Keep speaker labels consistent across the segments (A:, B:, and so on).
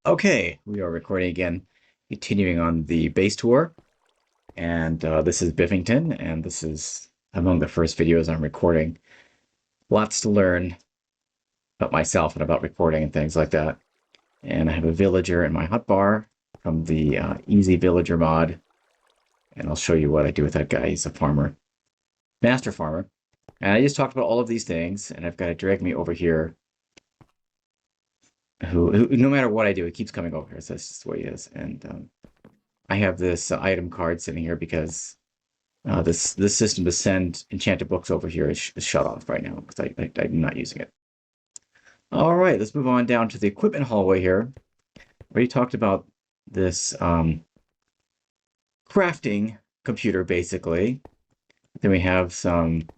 A: Okay, we are recording again, continuing on the base tour. And this is Bifington, and this is among the first videos I'm recording. Lots to learn about myself and about recording and things like that. And I have a villager in my hotbar from the Easy Villager mod. And I'll show you what I do with that guy. He's a farmer, master farmer. And I just talked about all of these things, and I've got to drag me over here. Who no matter what I do, it keeps coming over here. So that's just the way he is. And I have this item card sitting here because this system to send enchanted books over here is shut off right now because I'm not using it. All right, let's move on down to the equipment hallway here. We talked about this crafting computer, basically. Then we have some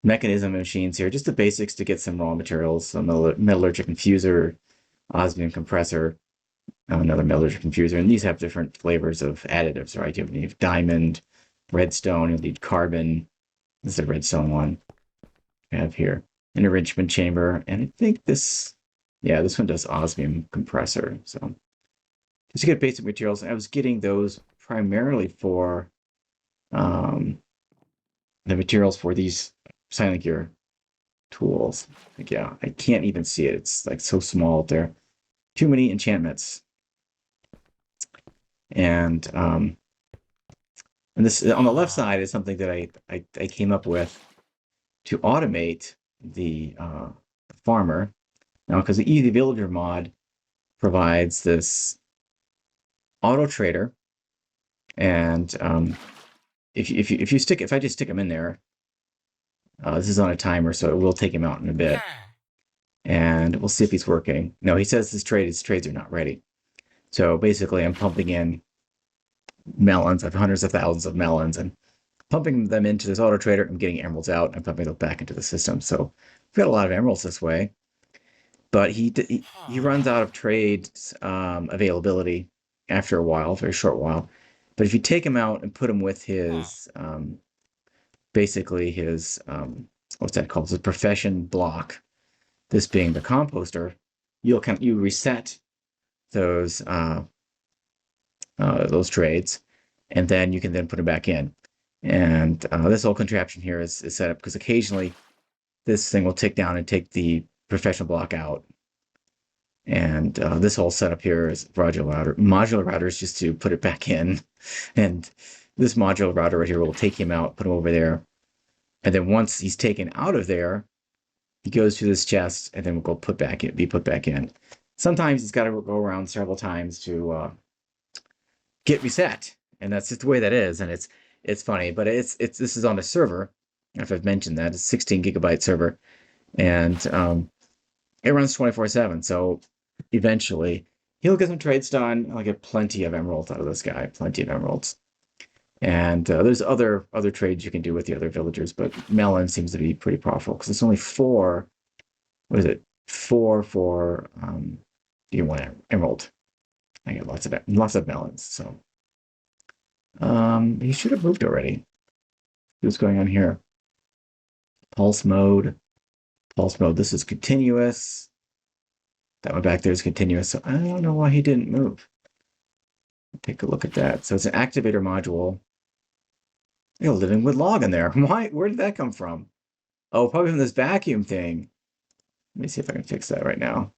A: mechanism machines here, just the basics to get some raw materials, some metallurgic infuser, osmium compressor, another metallurgic infuser, and these have different flavors of additives, right? You have diamond, redstone, you'll need carbon. This is a redstone one I have here. An enrichment chamber, and I think this one does osmium compressor. So just to get basic materials, I was getting those primarily for the materials for these silent gear tools. Like, yeah, I can't even see it. It's like so small up there. Too many enchantments. And this on the left side is something that I came up with to automate the farmer. Now, because the Easy Villager mod provides this auto trader, and if I just stick him in there, this is on a timer, so it will take him out in a bit, and we'll see if he's working. No, he says his trades are not ready. So basically, I'm pumping in melons. I have hundreds of thousands of melons, and pumping them into this auto trader. I'm getting emeralds out and pumping them back into the system. So we've got a lot of emeralds this way. But he runs out of trade availability after a while, a very short while. But if you take him out and put him with his basically his what's that called? His profession block. This being the composter, you reset those trades, and then you can then put them back in. And this whole contraption here is set up because occasionally this thing will tick down and take the professional block out. And this whole setup here is modular routers just to put it back in. And this modular router right here will take him out, put him over there. And then once he's taken out of there, he goes to this chest and then will be put back in. Sometimes he's got to go around several times to get reset. And that's just the way that is. And it's funny, but this is on a server. If I've mentioned that, it's a 16 gigabyte server. And it runs 24/7. So eventually he'll get some trades done. I'll get plenty of emeralds out of this guy, plenty of emeralds. And there's other trades you can do with the other villagers, but melon seems to be pretty profitable because it's only 4. What is it? 4 for do you want emerald? I get lots of melons. So he should have moved already. What's going on here? Pulse mode. Pulse mode. This is continuous. That one back there is continuous. So I don't know why he didn't move. Take a look at that. So it's an activator module. You know, living wood log in there. Why? Where did that come from? Oh, probably from this vacuum thing. Let me see if I can fix that right now.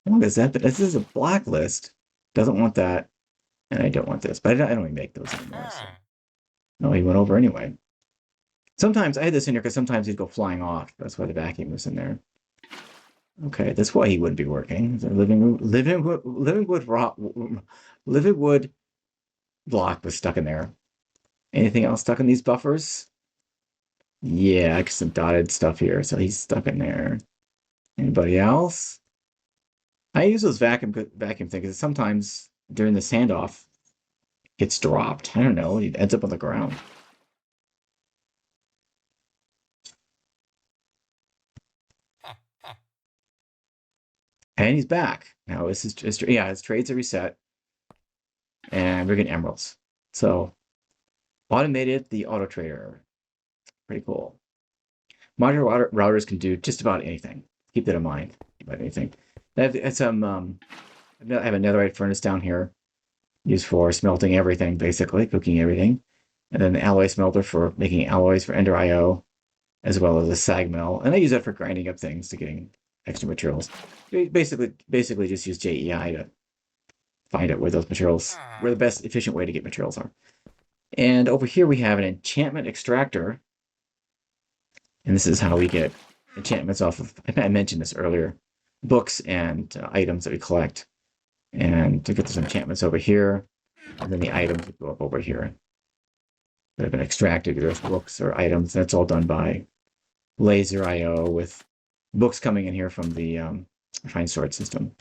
A: Oh, is that? This is a blacklist. Doesn't want that, and I don't want this. But I don't even make those anymore. So. No, he went over anyway. Sometimes I had this in here because sometimes he'd go flying off. That's why the vacuum was in there. Okay, that's why he wouldn't be working. The living wood block was stuck in there. Anything else stuck in these buffers? Yeah, some dotted stuff here, so he's stuck in there. Anybody else? I use those vacuum things because sometimes during the sandoff, it gets dropped. I don't know. It ends up on the ground. And he's back. Now his trades are reset. And we're getting emeralds. So automated the auto trader. Pretty cool. Modular routers can do just about anything. Keep that in mind. About anything. I have some. I have a netherite furnace down here, used for smelting everything, basically cooking everything, and then the alloy smelter for making alloys for Ender IO, as well as a sag mill, and I use that for grinding up things to getting extra materials. Basically, just use JEI to find out where those materials, where the best efficient way to get materials are. And over here we have an enchantment extractor, and this is how we get enchantments off of, I mentioned this earlier, books and items that we collect. And to get some enchantments over here, and then the items would go up over here that have been extracted, either books or items. That's all done by laser IO with books coming in here from the refined storage system.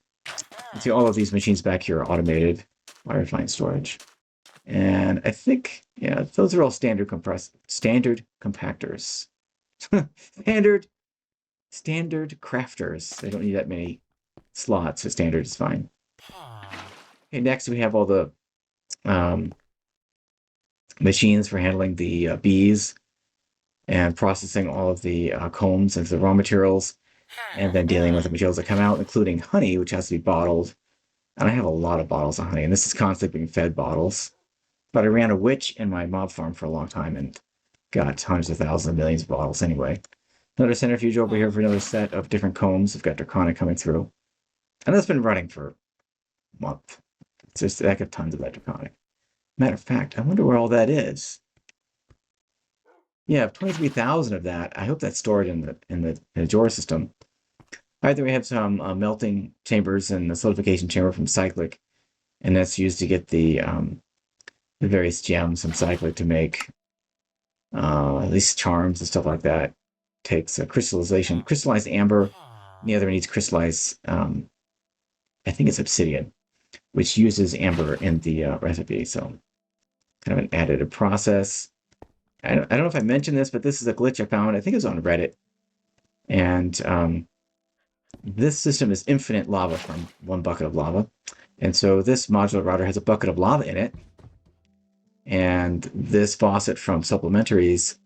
A: You see all of these machines back here are automated by refined storage. And I think, yeah, those are all standard compactors. standard crafters. They don't need that many slots, so standard is fine. Okay, next we have all the machines for handling the bees and processing all of the combs into the raw materials, and then dealing with the materials that come out, including honey, which has to be bottled. And I have a lot of bottles of honey, and this is constantly being fed bottles. But I ran a witch in my mob farm for a long time and got hundreds of thousands of millions of bottles anyway. Another centrifuge over here for another set of different combs. I've got Draconic coming through. And that's been running for a month. It's just I got tons of that Draconic. Matter of fact, I wonder where all that is. Yeah, 23,000 of that. I hope that's stored in the drawer system. Either we have some melting chambers and the solidification chamber from Cyclic, and that's used to get the various gems from Cyclic to make at least charms and stuff like that. Takes a crystallized amber, and the other one needs crystallized, I think it's obsidian, which uses amber in the recipe, so kind of an additive process. I don't know if I mentioned this, but this is a glitch I found. I think it was on Reddit. And this system is infinite lava from one bucket of lava. And so this modular router has a bucket of lava in it. And this faucet from supplementaries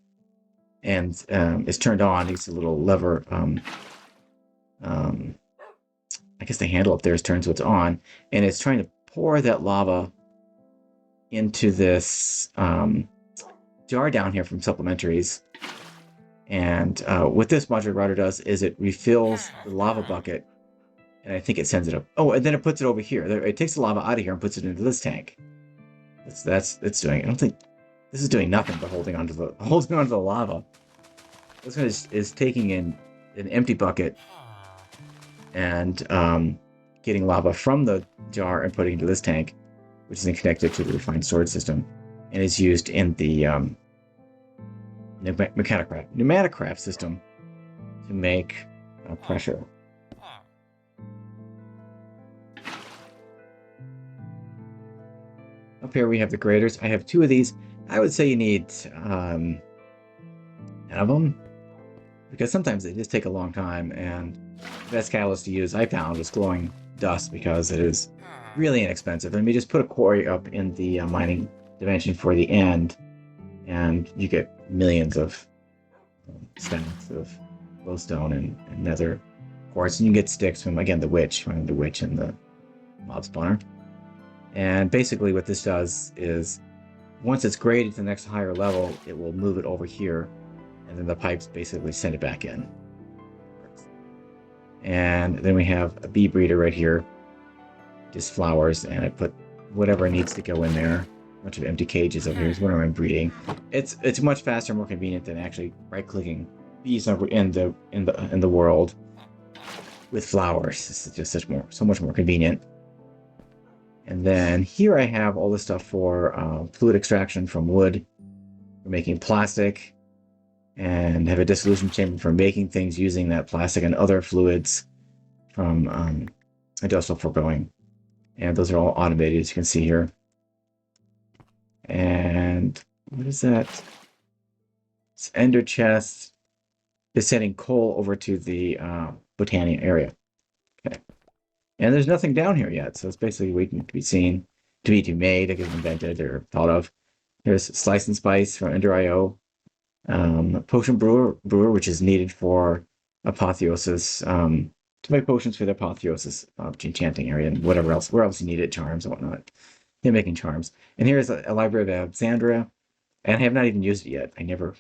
A: and is turned on. It's a little lever. I guess the handle up there is turned so it's on. And it's trying to pour that lava into this jar down here from supplementaries. And what this modular router does is it refills the lava bucket, and I think it sends it up. Oh, and then it puts it over here. It takes the lava out of here and puts it into this tank. It's doing. I don't think this is doing nothing but holding onto the lava. This one is taking in an empty bucket and getting lava from the jar and putting it into this tank, which is connected to the refined storage system, and is used in the pneumatic system to make pressure. Up here we have the graders. I have 2 of these. I would say you need 10 of them, because sometimes they just take a long time, and the best catalyst to use I found was glowing dust, because it is really inexpensive. And we just put a quarry up in the mining dimension for the end, and you get millions of stacks of glowstone and nether quartz, and you get sticks from, again, the witch and the mob spawner. And basically what this does is, once it's graded to the next higher level, it will move it over here, and then the pipes basically send it back in. And then we have a bee breeder right here, just flowers, and I put whatever needs to go in there. A bunch of empty cages over here is what I'm breeding. It's much faster, more convenient than actually right-clicking bees in the world with flowers. This is just so much more convenient. And then here I have all the stuff for fluid extraction from wood, for making plastic, and have a dissolution chamber for making things using that plastic and other fluids from industrial foregoing. And those are all automated, as you can see here. And what is that? It's ender chest is sending coal over to the Botania area. Okay. And there's nothing down here yet, so it's basically waiting to be seen, to be made, I guess invented or thought of. There's Slice and Spice from Ender IO. Potion brewer, which is needed for Apotheosis to make potions for the apotheosis enchanting area and whatever else, where else you need it, charms and whatnot. They're making charms. And here's a library of Alexandria, and I have not even used it yet. I never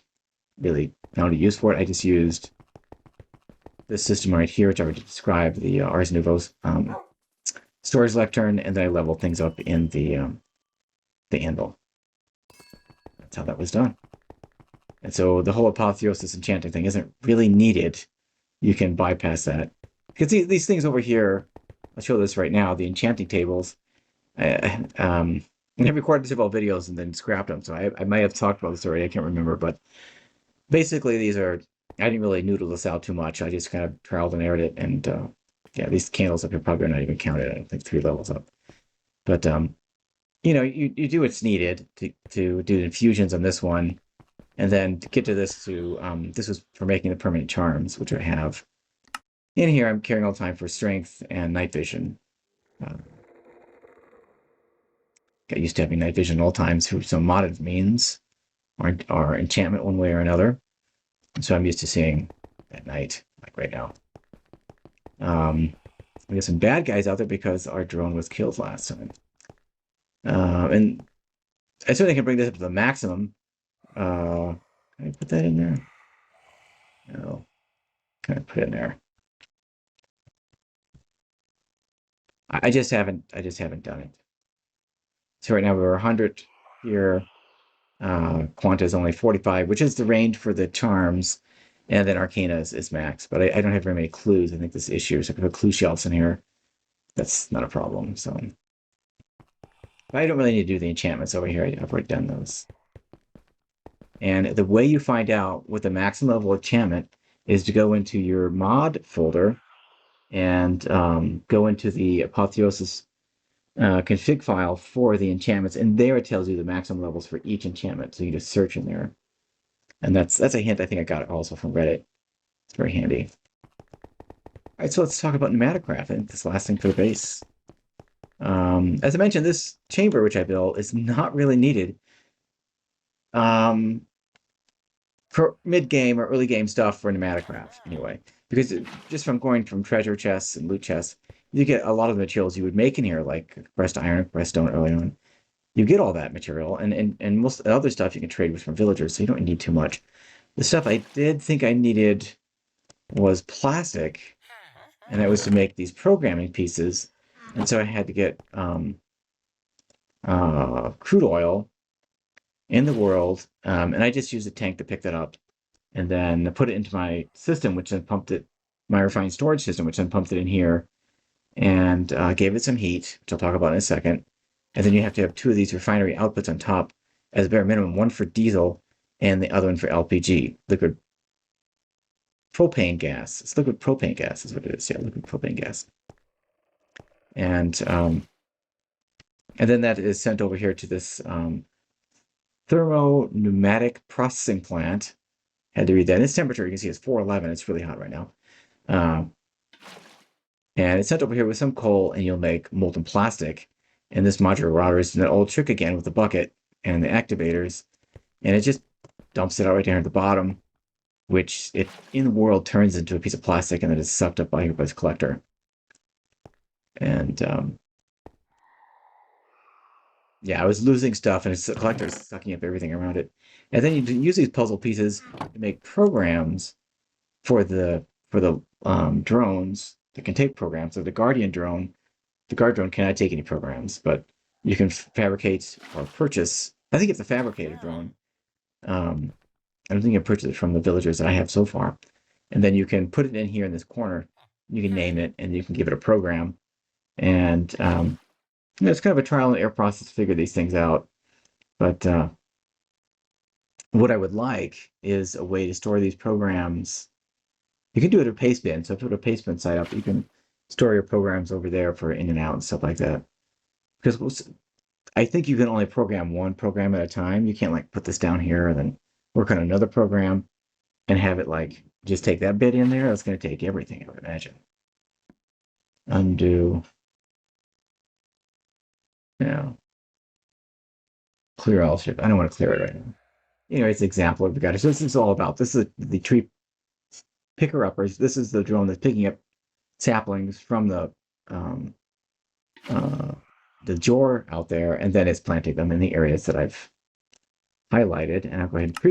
A: really found a use for it. I just used this system right here, which I already described, the Ars Nouveau's storage lectern, and then I leveled things up in the anvil. That's how that was done. And so the whole apotheosis enchanting thing isn't really needed. You can bypass that. Because these things over here, I'll show this right now, the enchanting tables, I have recorded several videos and then scrapped them, so I might have talked about this already, I can't remember, but basically these are, I didn't really noodle this out too much, I just kind of trialed and errored it, and yeah, these candles up here probably are not even counted, I don't think 3 levels up. But, you know, you do what's needed to do infusions on this one, and then to get to this this was for making the permanent charms, which I have. In here, I'm carrying all the time for strength and night vision. Got used to having night vision all times through some modded means or enchantment one way or another. And so I'm used to seeing at night, like right now. We got some bad guys out there because our drone was killed last time. And I certainly can bring this up to the maximum. Can I put that in there? No. Can I put it in there? I just haven't done it. So right now we're 100 here. Quanta is only 45, which is the range for the charms, and then Arcana is max. But I don't have very many clues. I think this issue, so I can put clue shelves in here. That's not a problem. So, but I don't really need to do the enchantments over here. I've already done those. And the way you find out what the maximum level enchantment is to go into your mod folder and go into the Apotheosis config file for the enchantments, and there it tells you the maximum levels for each enchantment. So you just search in there, and that's a hint. I think I got it also from Reddit. It's very handy. All right, so let's talk about pneumaticraft and this last thing for the base. As I mentioned, this chamber which I built is not really needed for mid-game or early game stuff for pneumaticraft anyway, because just from going from treasure chests and loot chests, you get a lot of the materials you would make in here, like compressed iron, compressed stone early on. You get all that material, and most other stuff you can trade with from villagers, so you don't need too much. The stuff I did think I needed was plastic, and that was to make these programming pieces. And so I had to get crude oil in the world, and I just used a tank to pick that up, and then put it into my system, which then pumped it, my refined storage system, which then pumped it in here, and gave it some heat, which I'll talk about in a second. And then you have to have 2 of these refinery outputs on top as a bare minimum, one for diesel and the other one for LPG, liquid propane gas. It's liquid propane gas is what it is. Yeah, liquid propane gas. And then that is sent over here to this thermo-pneumatic processing plant. Had to read that. And its temperature, you can see, is 411. It's really hot right now. And it's sent over here with some coal, and you'll make molten plastic. And this modular router is an old trick again with the bucket and the activators. And it just dumps it out right down at the bottom, which it in the world turns into a piece of plastic, and then it's sucked up by this collector. And yeah, I was losing stuff, and the collector's sucking up everything around it. And then you use these puzzle pieces to make programs for the drones that can take programs. So the Guard drone cannot take any programs, but you can fabricate or purchase. I think it's a fabricated drone. I don't think you can purchase it from the villagers that I have so far. And then you can put it in here in this corner. You can name it, and you can give it a program. And it's kind of a trial and error process to figure these things out. But what I would like is a way to store these programs. You can do it at Pastebin. So if you put a Pastebin site up, you can store your programs over there for in and out and stuff like that. Because I think you can only program one program at a time. You can't like put this down here and then work on another program and have it like just take that bit in there. That's going to take everything, I would imagine. Undo. Yeah. Clear all ship. I don't want to clear it right now. Anyway, it's an example of the guy. So this is all about. This is the tree picker uppers. This is the drone that's picking up saplings from um, the jor out there, and then it's planting them in the areas that I've highlighted. And I'll go ahead and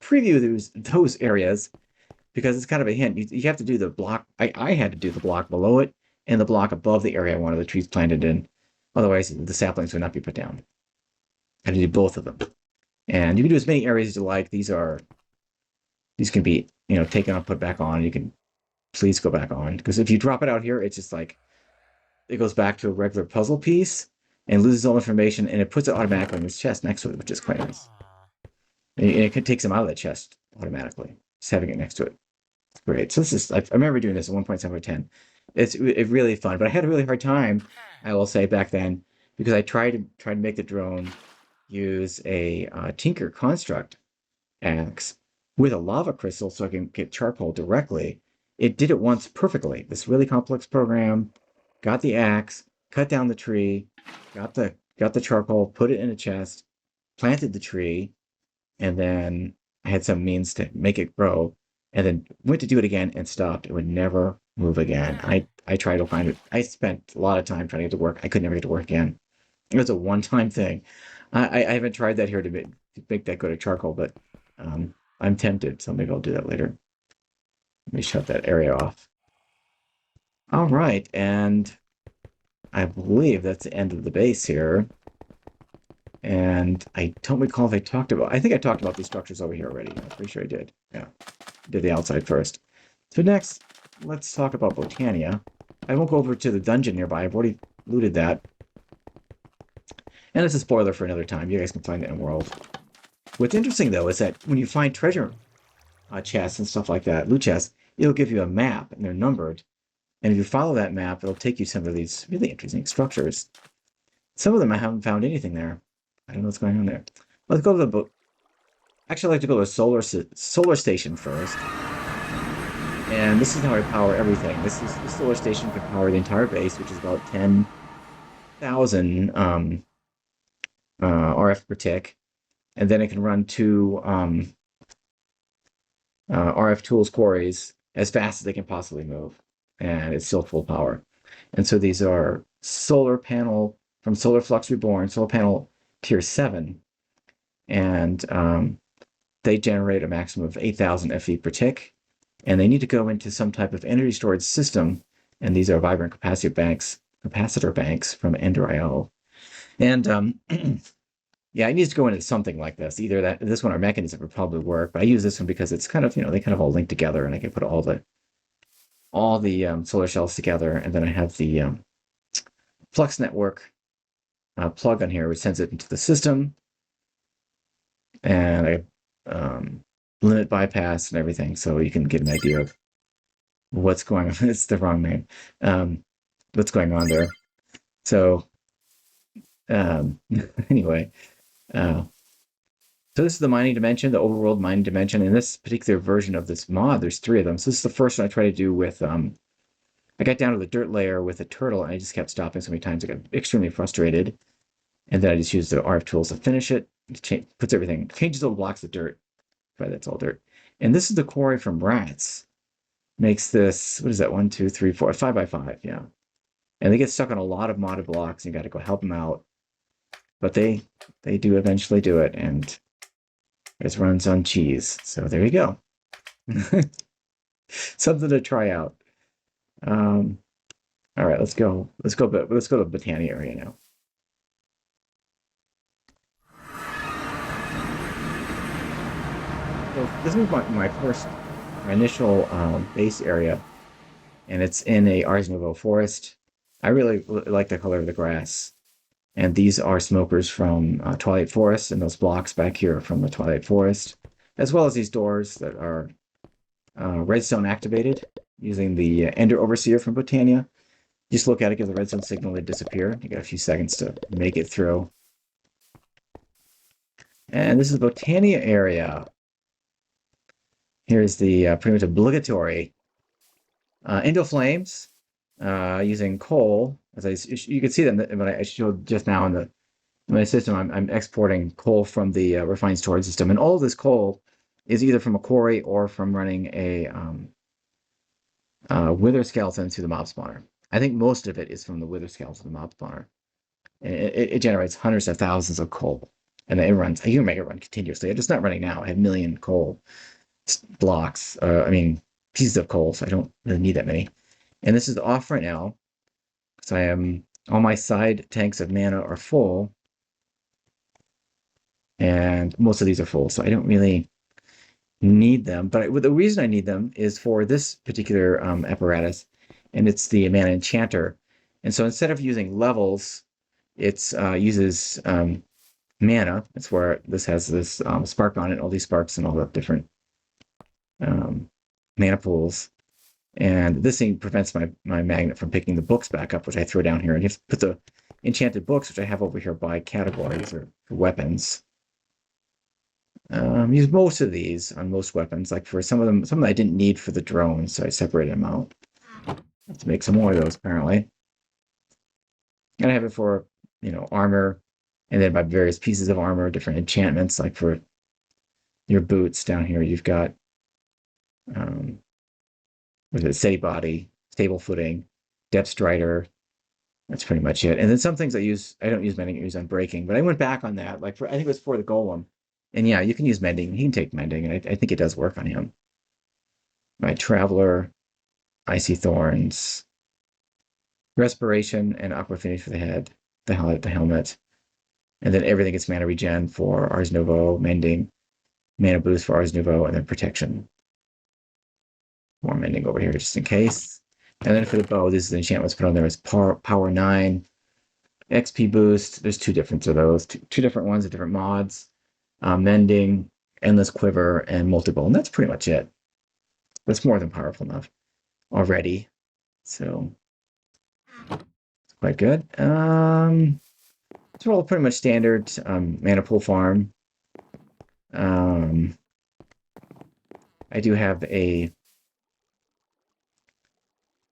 A: preview those areas because it's kind of a hint. You have to do the block. I had to do the block below it and the block above the area I wanted the trees planted in. Otherwise, the saplings would not be put down. I had to do both of them. And you can do as many areas as you like. These can be, taken off, put back on. You can please go back on, because if you drop it out here, it's just like it goes back to a regular puzzle piece and loses all information, and it puts it automatically in his chest next to it, which is quite nice. And it takes him out of the chest automatically, just having it next to it. It's great. So this is, I remember doing this at 1.7.10. It's really fun, but I had a really hard time, I will say, back then, because I tried to make the drone use a Tinker construct axe with a lava crystal so I can get charcoal directly. It did it once perfectly. This really complex program, got the axe, cut down the tree, got the charcoal, put it in a chest, planted the tree, and then I had some means to make it grow, and then went to do it again and stopped. It would never move again. I tried to find it. I spent a lot of time trying to get it to work. I could never get it to work again. It was a one-time thing. I haven't tried that here to make that go to charcoal, but I'm tempted, so maybe I'll do that later. Let me shut that area off. All right, and I believe that's the end of the base here. And I don't recall if I think I talked about these structures over here already. I'm pretty sure I did. Yeah, did the outside first. So next, let's talk about Botania. I won't go over to the dungeon nearby. I've already looted that. And it's a spoiler for another time. You guys can find it in World. What's interesting, though, is that when you find treasure chests and stuff like that, loot chests, it'll give you a map, and they're numbered. And if you follow that map, it'll take you some of these really interesting structures. Some of them I haven't found anything there. I don't know what's going on there. Let's go to the boat. Actually, I'd like to go to the solar station first. And this is how I power everything. The solar station can power the entire base, which is about 10,000 RF per tick. And then it can run two RF tools quarries as fast as they can possibly move. And it's still full power. And so these are solar panel from Solar Flux Reborn, solar panel tier 7. And they generate a maximum of 8,000 FE per tick. And they need to go into some type of energy storage system. And these are vibrant capacitor banks from Ender.io. And yeah, it needs to go into something like this. Either this one or Mechanism would probably work, but I use this one because it's kind of, they kind of all link together, and I can put all the solar shells together, and then I have the Flux Network plug on here, which sends it into the system, and I limit bypass and everything, so you can get an idea of what's going on. It's the wrong name. What's going on there? So anyway. So this is the mining dimension, the overworld mining dimension. In this particular version of this mod, there's 3 of them. So this is the first one I tried to do with, I got down to the dirt layer with a turtle, and I just kept stopping so many times. I got extremely frustrated. And then I just used the RF tools to finish it. It puts everything, changes all the blocks of dirt. Right, that's all dirt. And this is the quarry from rats. Makes this, what is that, 1, 2, 3, 4, 5 by 5, yeah. And they get stuck on a lot of modded blocks, and you got to go help them out. But they do eventually do it, and it runs on cheese. So there you go. Something to try out. All right, let's go. Let's go to the Botania area now. So this is my initial base area, and it's in a Ars Nouveau forest. I really like the color of the grass. And these are smokers from Twilight Forest, and those blocks back here are from the Twilight Forest, as well as these doors that are redstone activated using the Ender Overseer from Botania. Just look at it, give the redstone signal, they disappear. You got a few seconds to make it through. And this is the Botania area. Here's the pretty much obligatory Indo Flames using coal. You can see them when I showed just now in my system. I'm exporting coal from the refined storage system, and all of this coal is either from a quarry or from running a wither skeleton to the mob spawner. I think most of it is from the wither skeleton to the mob spawner. And it generates hundreds of thousands of coal. And it runs, you can make it run continuously. It's not running now. I have a million coal blocks, pieces of coal, so I don't really need that many. And this is off right now, because all my side tanks of mana are full. And most of these are full, so I don't really need them. But the reason I need them is for this particular apparatus, and it's the mana enchanter. And so instead of using levels, it uses mana. That's where this has this spark on it, all these sparks and all the different mana pools. And this thing prevents my magnet from picking the books back up, which I throw down here. And you have to put the enchanted books, which I have over here by categories or weapons. Use most of these on most weapons. Like for some of them I didn't need for the drones, so I separated them out. Have to make some more of those apparently. And I have it for, armor, and then by various pieces of armor, different enchantments. Like for your boots down here, you've got with a steady body, stable footing, depth strider. That's pretty much it. And then some things I don't use mending, I use unbreaking, but I went back on that. Like I think it was for the golem. And yeah, you can use mending. He can take mending, and I think it does work on him. Right, traveler, icy thorns, respiration, and aqua finish for the head, the helmet. And then everything gets mana regen for Ars Nouveau, mending, mana boost for Ars Nouveau, and then protection. More mending over here just in case. And then for the bow, this is the enchantments put on there as power 9, XP boost. There's two different of those, two different ones of different mods. Mending, endless quiver, and multi-bow. And that's pretty much it. That's more than powerful enough already. So it's quite good. It's all pretty much standard mana pool farm. I do have a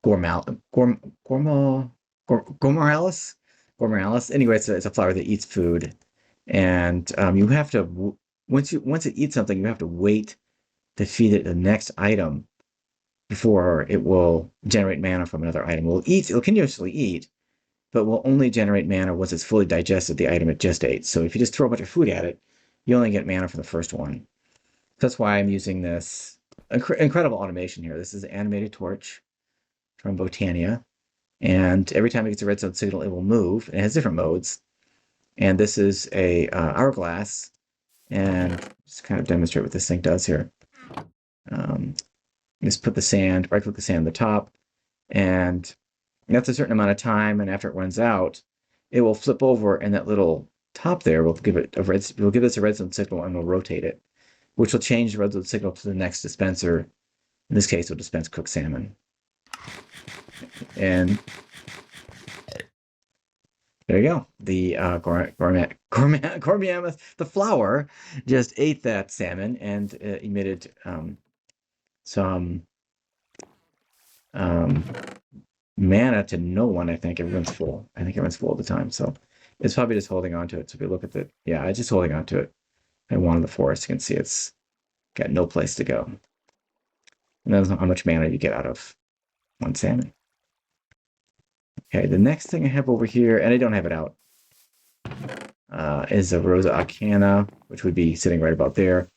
A: Gormoralis. Anyway, it's a flower that eats food, and you have to once it eats something, you have to wait to feed it the next item before it will generate mana from another item. It'll continuously eat, but will only generate mana once it's fully digested the item it just ate. So if you just throw a bunch of food at it, you only get mana from the first one. That's why I'm using this incredible automation here. This is an animated torch from Botania. And every time it gets a redstone signal, it will move. It has different modes. And this is a hourglass. And just kind of demonstrate what this thing does here. Just put the sand, right-click the sand on the top. And that's a certain amount of time. And after it runs out, it will flip over, and that little top there will give it will give us a redstone signal, and we'll rotate it, which will change the redstone signal to the next dispenser. In this case, it'll dispense cooked salmon. And there you go. The Gormiameth, the flower, just ate that salmon and emitted some mana to no one. I think everyone's full. I think everyone's full all the time. So it's probably just holding on to it. So if you look at it, yeah, it's just holding on to it. And one of the forest, you can see it's got no place to go. And that's how much mana you get out of one salmon. Okay, the next thing I have over here, and I don't have it out, is a Rosa Arcana, which would be sitting right about there,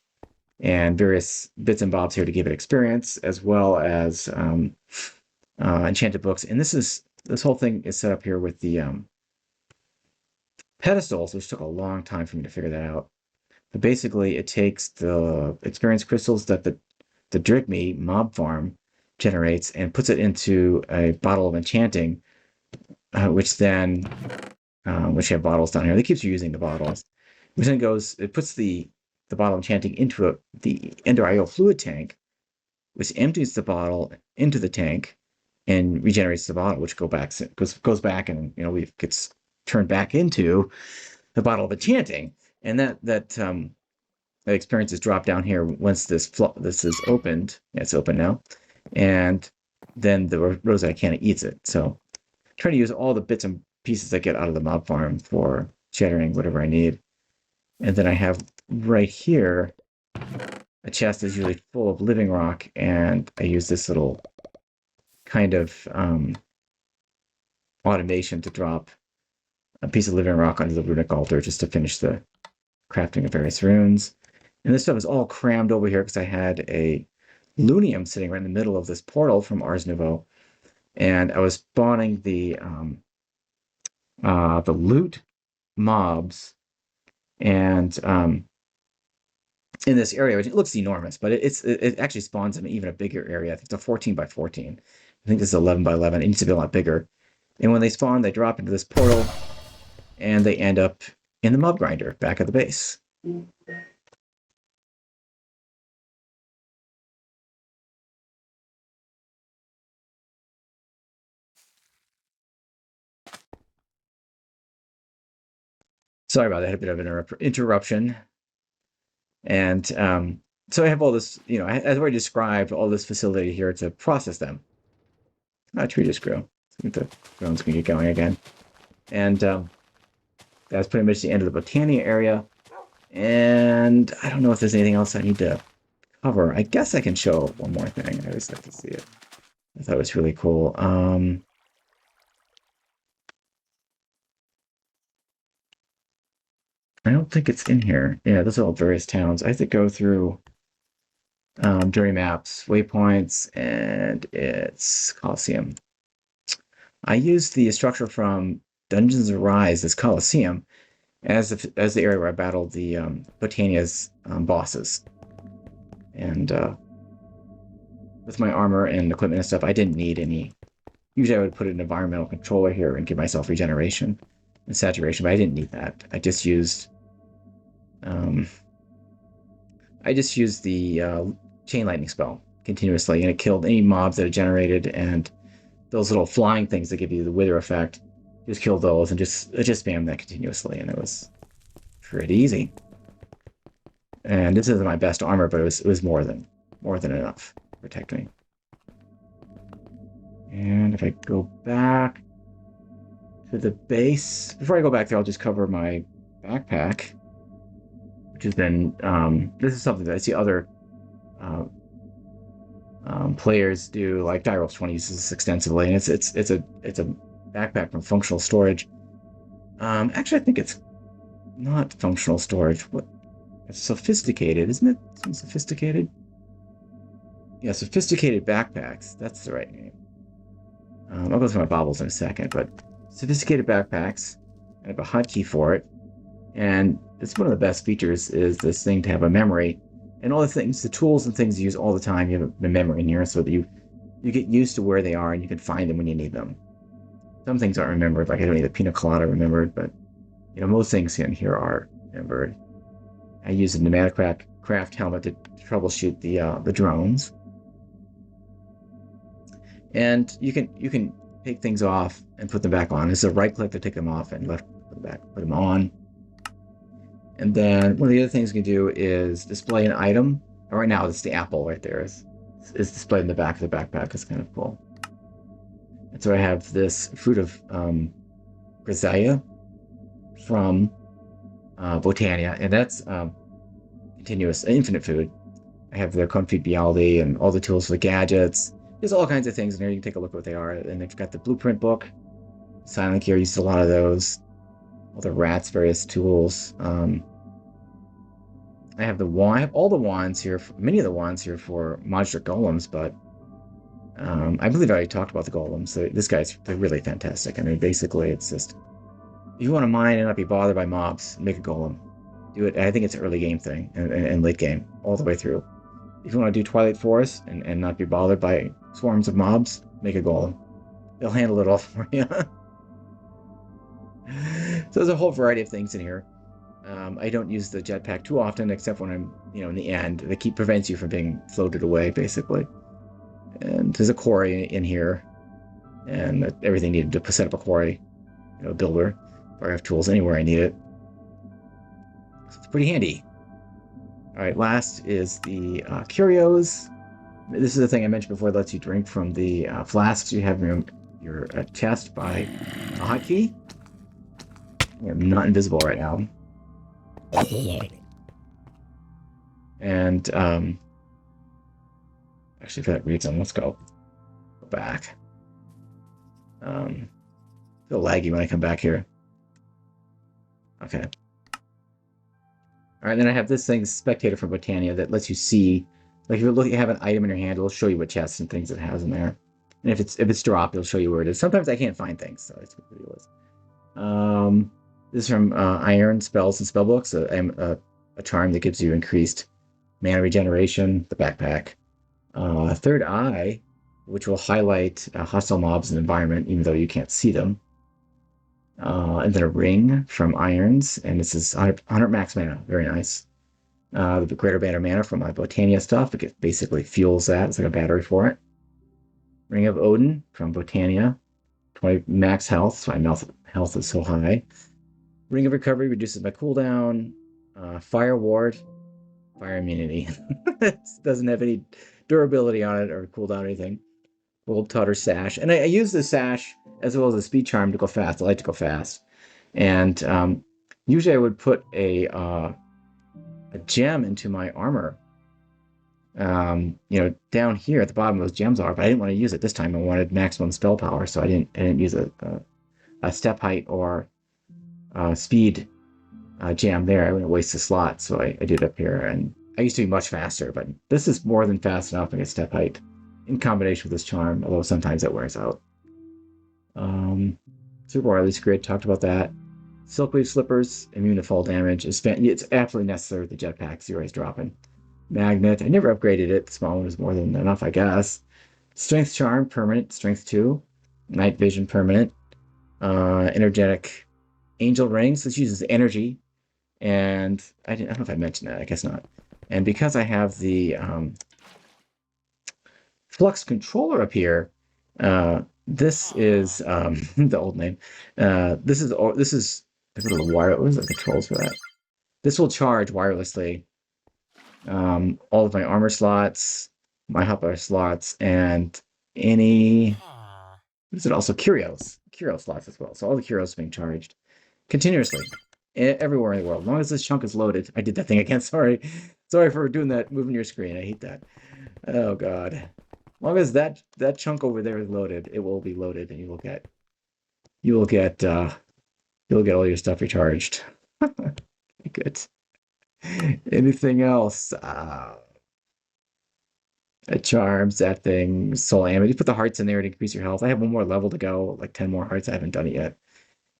A: and various bits and bobs here to give it experience, as well as enchanted books. And this whole thing is set up here with the pedestals, which took a long time for me to figure that out. But basically, it takes the experience crystals that the Drigme mob farm generates and puts it into a bottle of enchanting, which then, which you have bottles down here. It keeps you using the bottles. Which then it puts the bottle of enchanting into the Ender IO fluid tank, which empties the bottle into the tank and regenerates the bottle, which goes back and gets turned back into the bottle of enchanting. And that experience is dropped down here once this is opened. Yeah, it's open now. And then the Rosa Arcana eats it. So try to use all the bits and pieces I get out of the mob farm for shattering whatever I need. And then I have right here a chest that's usually full of living rock, and I use this little kind of automation to drop a piece of living rock onto the runic altar just to finish the crafting of various runes. And this stuff is all crammed over here because I had a Lunium sitting right in the middle of this portal from Ars Nouveau, and I was spawning the loot mobs, and in this area, which it looks enormous, but it actually spawns in even a bigger area. I think it's a 14 by 14. I think this is 11 by 11. It needs to be a lot bigger. And when they spawn, they drop into this portal, and they end up in the mob grinder back at the base. Sorry about that, I had a bit of an interruption. And so I have all this, as I already described, all this facility here to process them. A tree just grew. The drones can get going again. And that's pretty much the end of the Botania area. And I don't know if there's anything else I need to cover. I guess I can show one more thing. I always like to see it. I thought it was really cool. I don't think it's in here. Yeah, those are all various towns. I have to go through dirty maps, waypoints, and it's Colosseum. I used the structure from Dungeons Arise as Colosseum as the area where I battled the Botania's bosses. And with my armor and equipment and stuff, I didn't need any. Usually I would put an environmental controller here and give myself regeneration and saturation, but I didn't need that. I just used the chain lightning spell continuously, and it killed any mobs that it generated, and those little flying things that give you the wither effect, just killed those and just spam that continuously, and it was pretty easy. And this isn't my best armor, but it was more than enough to protect me. And if I go back to the base, before I go back there, I'll just cover my backpack, which has been this is something that I see other players do, like Direwolf20 uses this extensively, and it's a backpack from functional storage. Actually, I think it's not functional storage. What? It's sophisticated, isn't it? Isn't it sophisticated? Yeah, sophisticated backpacks. That's the right name. I'll go through my baubles in a second, but sophisticated backpacks. I have a hotkey for it, and it's one of the best features is this thing to have a memory. And all the things, the tools and things you use all the time, you have a memory in here so that you get used to where they are and you can find them when you need them. Some things aren't remembered, like I don't need the pina colada remembered, but most things in here are remembered. I use a pneumatic craft helmet to troubleshoot the drones. And you can take things off and put them back on. It's a right click to take them off, and left put them on. And then one of the other things you can do is display an item. Right now, it's the apple right there. Is displayed in the back of the backpack. It's kind of cool. And so I have this fruit of Grisalia from Botania, and that's continuous, infinite food. I have the Confit Bialdi and all the tools for the gadgets. There's all kinds of things in there. You can take a look at what they are. And they've got the blueprint book. Silent Gear uses a lot of those. All the rats, various tools. I have the wand. I have all the wands here. Many of the wands here for modular golems, but I believe I already talked about the golems. So they're really fantastic. I mean, basically, it's just if you want to mine and not be bothered by mobs, make a golem. Do it. I think it's an early game thing and late game, all the way through. If you want to do Twilight Forest and not be bothered by swarms of mobs, make a golem. They'll handle it all for you. So there's a whole variety of things in here. I don't use the jetpack too often, except when I'm, in the end. That prevents you from being floated away, basically. And there's a quarry in here, and everything needed to set up a quarry, builder. Or I have tools anywhere I need it. So it's pretty handy. All right, last is the curios. This is the thing I mentioned before. It lets you drink from the flasks you have in your chest by a hotkey. I'm not invisible right now. And actually, for that reason, let's go back. Feel laggy when I come back here. Okay. All right, then I have this thing, Spectator from Botania, that lets you see, like if you have an item in your hand, it'll show you what chests and things it has in there. And if it's dropped, it'll show you where it is. Sometimes I can't find things, so that's what the deal is. This is from Iron Spells and Spellbooks, a charm that gives you increased mana regeneration, the backpack. Third Eye, which will highlight hostile mobs in the environment, even though you can't see them. And then a ring from Irons, and this is 100 max mana. Very nice. The greater band of mana from my Botania stuff. It basically fuels that. It's like a battery for it. Ring of Odin from Botania. 20 max health, so my health is so high. Ring of Recovery reduces my cooldown. Fire Ward, fire immunity. It doesn't have any durability on it or cooldown or anything. Gold Tutter Sash. And I use the sash as well as the speed charm to go fast. I like to go fast. And usually I would put a gem into my armor. Down here at the bottom those gems are, but I didn't want to use it this time. I wanted maximum spell power, so I didn't use a step height or speed gem there. I wouldn't waste a slot, so I did it up here. And I used to be much faster, but this is more than fast enough to get step height in combination with this charm, although sometimes that wears out. Super Wireless Grid, talked about that. Silkwave Slippers, immune to fall damage. It's absolutely necessary with the jetpack. Zero is dropping. Magnet, I never upgraded it. The small one was more than enough, I guess. Strength Charm, permanent, Strength 2. Night Vision, permanent. Energetic Angel Rings, this uses energy. And I don't know if I mentioned that, I guess not. And because I have the Flux Controller up here, this is the old name. This is what are the controls for that? This will charge wirelessly all of my armor slots, my hotbar slots, and any. Is it also curio slots as well? So all the curios being charged continuously everywhere in the world. As long as this chunk is loaded. I did that thing again. Sorry for doing that. Moving your screen. I hate that. Oh god. As long as that chunk over there is loaded, it will be loaded, and you will get all your stuff recharged. Good. Anything else? Charms, that thing, soul ammo. You put the hearts in there to increase your health. I have one more level to go, like 10 more hearts. I haven't done it yet.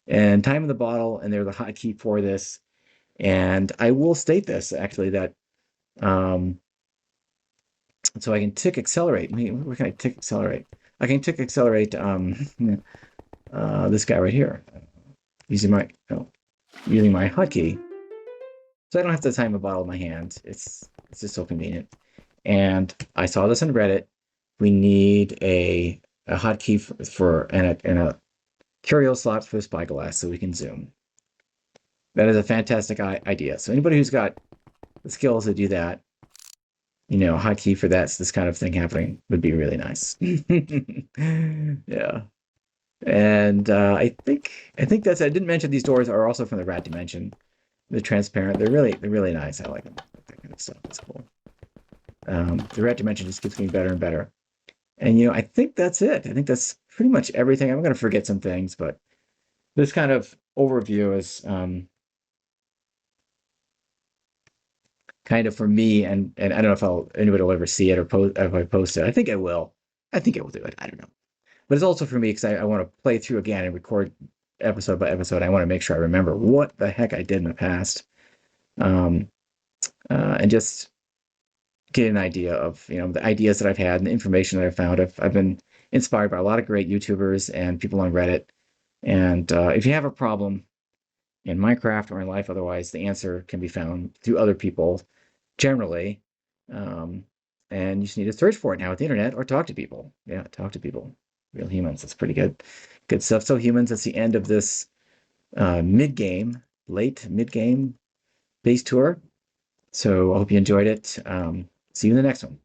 A: And time in the bottle, and they're the hotkey for this. And I will state this actually that so I can tick accelerate. Where can I tick accelerate? I can tick accelerate this guy right here using my hotkey. So I don't have to time a bottle in my hand. It's just so convenient. And I saw this on Reddit. We need a hotkey for a curio slot for the spyglass so we can zoom. That is a fantastic idea. So anybody who's got the skills to do that, hotkey for this kind of thing happening would be really nice. Yeah. And I think that's it. I didn't mention these doors are also from the Rat Dimension. They're transparent. They're really nice. I like them. That kind of stuff. It's cool. The Rat Dimension just keeps getting better and better. And I think that's it. I think that's pretty much everything. I'm going to forget some things, but this kind of overview is kind of for me, and I don't know if anybody will ever see it or if I post it. I think I will. I think I will do it. I don't know. But it's also for me because I want to play through again and record episode by episode. I want to make sure I remember what the heck I did in the past, and just get an idea of the ideas that I've had and the information that I've found. I've been inspired by a lot of great YouTubers and people on Reddit. And if you have a problem in Minecraft or in life otherwise, the answer can be found through other people generally. And you just need to search for it now with the internet or talk to people. Yeah, talk to people. Real humans. That's pretty good stuff. So humans, that's the end of this late mid-game base tour. So I hope you enjoyed it. See you in the next one.